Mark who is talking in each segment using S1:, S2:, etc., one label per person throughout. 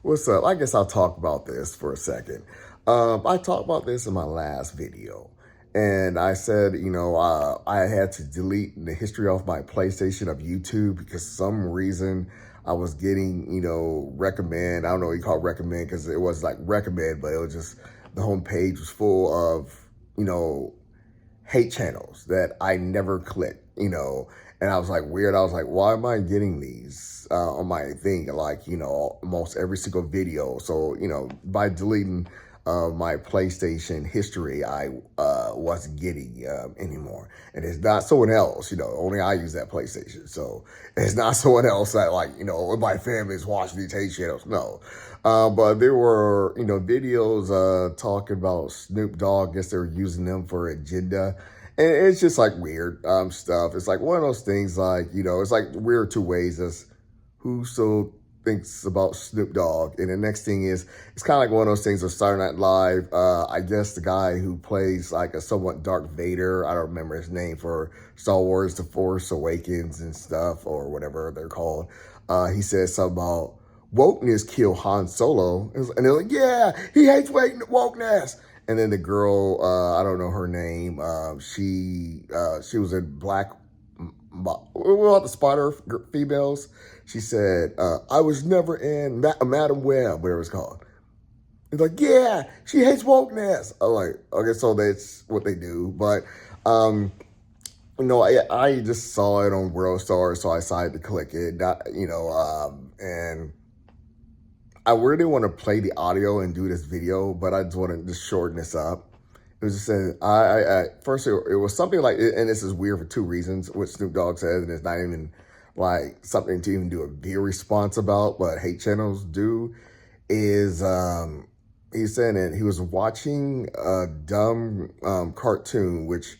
S1: What's up? I guess I'll talk about this for a second. I talked about this in my last video, and I said, I had to delete the history off my PlayStation of YouTube because some reason I was getting, recommend. I don't know what you call recommend because it was like recommend, but it was just the home page was full of, hate channels that I never clicked. And I was like, weird. I was like, why am I getting these on my thing? Like, almost every single video. So, by deleting my PlayStation history, I wasn't getting anymore. And it's not someone else, only I use that PlayStation. So it's not someone else that my family is watching these hate channels. No. But there were, videos talking about Snoop Dogg. I guess they were using them for agenda. And it's just like weird stuff. It's like one of those things like, it's like weird two ways as who still thinks about Snoop Dogg. And the next thing is, it's kind of like one of those things of Saturday Night Live. I guess the guy who plays like a somewhat Darth Vader, I don't remember his name for Star Wars, The Force Awakens and stuff or whatever they're called. He says something about wokeness kill Han Solo. And they're like, yeah, he hates wokeness. And then the girl, I don't know her name. She was in Black. Well, the Spider females. She said, "I was never in Madam Web, whatever it's called." It's like, yeah, she hates wokeness. I'm like, okay, so that's what they do. But, I just saw it on World Star, so I decided to click it. And I really want to play the audio and do this video, but I just want to just shorten this up. It was just saying, first it was something like, and this is weird for two reasons, what Snoop Dogg says, and it's not even like something to even do a video response about, but hate channels do, is he's saying that he was watching a dumb cartoon, which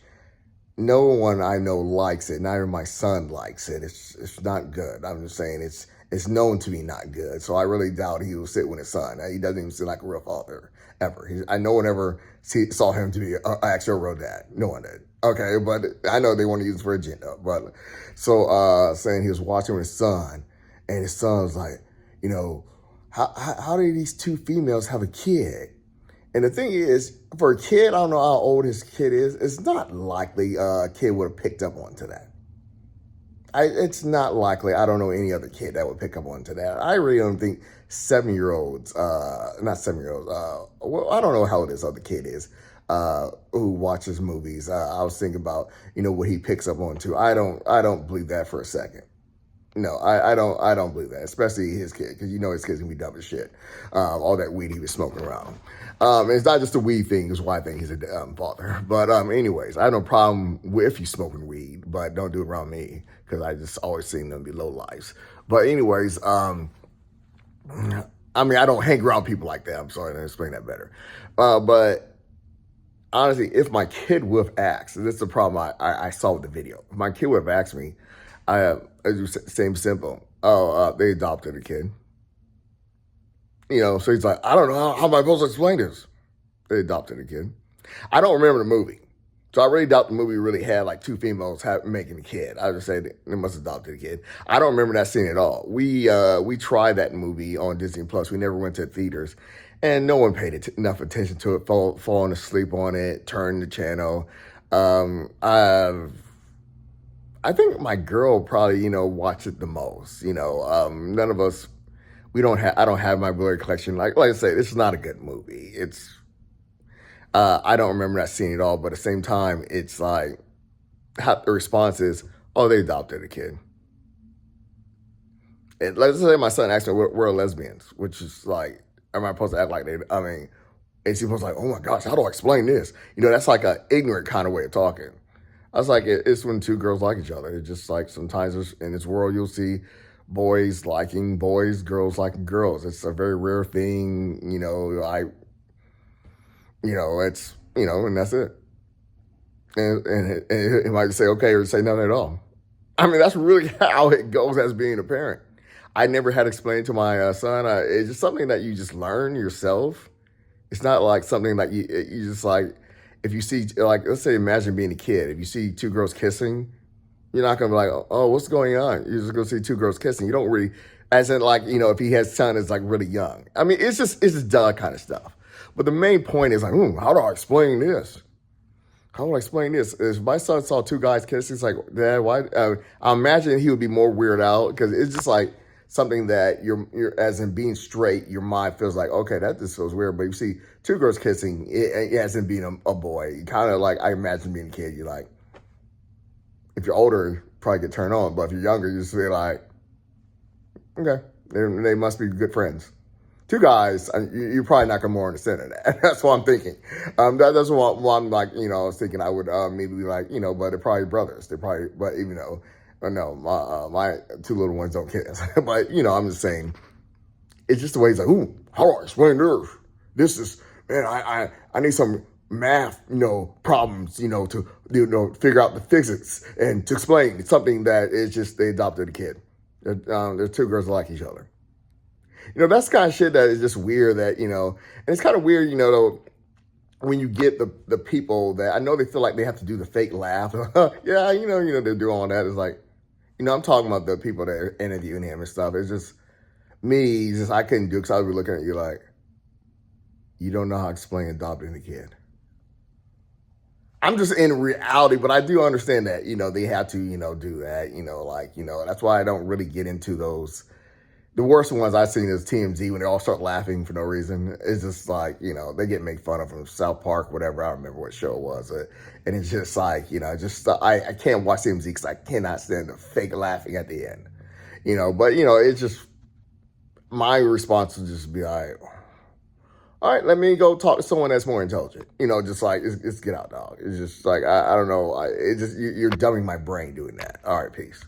S1: no one I know likes it. Not even my son likes it. It's not good. I'm just saying it's known to be not good. So I really doubt he will sit with his son. He doesn't even seem like a real father ever. No one ever saw him to be an actual real dad. No one did. Okay, but I know they want to use it for agenda. But so saying he was watching with his son, and his son's like, how did these two females have a kid? And the thing is, for a kid, I don't know how old his kid is. It's not likely a kid would have picked up onto that. It's not likely. I don't know any other kid that would pick up onto that. I really don't think 7-year-olds, not 7-year-olds, well, I don't know how old this other kid is who watches movies. I was thinking about, what he picks up onto. I don't believe that for a second. No, I don't believe that, especially his kid, because his kid's gonna be dumb as shit. All that weed he was smoking around. And it's not just the weed thing, is why I think he's a father. But anyways, I have no problem with you smoking weed, but don't do it around me, because I just always seen them be low lives. But anyways, I don't hang around people like that. I'm sorry, to explain that better. But honestly, if my kid would have asked, and this is the problem I saw with the video. If my kid would have asked me, same simple. They adopted a kid. So he's like, I don't know, how am I supposed to explain this? They adopted a kid. I don't remember the movie. So I really doubt the movie really had like two females making a kid. I would just say they must have adopted a kid. I don't remember that scene at all. We tried that movie on Disney Plus. We never went to theaters. And no one paid enough attention to it, falling asleep on it, turning the channel. I think my girl probably, watched it the most. None of us, I don't have my Blu-ray collection. Like I say, this is not a good movie. I don't remember that scene at all, but at the same time, it's like, the response is, oh, they adopted a kid. And let's say my son asked me, we're lesbians, which is like, am I supposed to act like and she's supposed to like, oh my gosh, how do I explain this? That's like an ignorant kind of way of talking. I was like, it's when two girls like each other. It's just like sometimes in this world, you'll see boys liking boys, girls liking girls. It's a very rare thing, it's, and that's it. And it might say okay or say nothing at all. That's really how it goes as being a parent. I never had to explain to my son. It's just something that you just learn yourself. It's not like something that you just like, if you see, like, let's say, imagine being a kid. If you see two girls kissing, you're not going to be like, oh, what's going on? You're just going to see two girls kissing. You don't really As in, like, if he has son is like really young. I mean, it's just duh kind of stuff. But the main point is like, how do I explain this? How do I explain this? If my son saw two guys kissing, it's like, Dad, why? I imagine he would be more weirded out because it's just like something that you're as in being straight, your mind feels like, okay, that just feels weird. But you see two girls kissing, it as in being a boy. You kind of like, I imagine being a kid, you're like, if you're older, you probably get turned on. But if you're younger, you just feel like, okay, they must be good friends. Two guys, you're probably not going to more understand that. That's what I'm thinking. That's what I'm like, I was thinking I would maybe be like, but they're probably brothers. They're probably, but even though, no, my two little ones don't kiss. But, I'm just saying, it's just the way he's like, how do I explain this? This is, man, I need some math, problems, to, figure out the physics and to explain something that is just, they adopted a kid. They're two girls that like each other. That's the kind of shit that is just weird that, and it's kind of weird, though, when you get the people that I know they feel like they have to do the fake laugh. Yeah, they do all that. It's like, I'm talking about the people that are interviewing him and stuff. It's just me, I couldn't do it because I would be looking at you like, you don't know how to explain adopting a kid. I'm just in reality, but I do understand that, they have to, do that, that's why I don't really get into those. The worst ones I've seen is TMZ when they all start laughing for no reason. It's just like, they get made fun of from South Park, whatever. I don't remember what show it was. And it's just like, I can't watch TMZ because I cannot stand the fake laughing at the end. But, it's just, my response would just be like, all right, let me go talk to someone that's more intelligent. Just like, it's get out, dog. It's just like, I don't know. You're dumbing my brain doing that. All right, peace.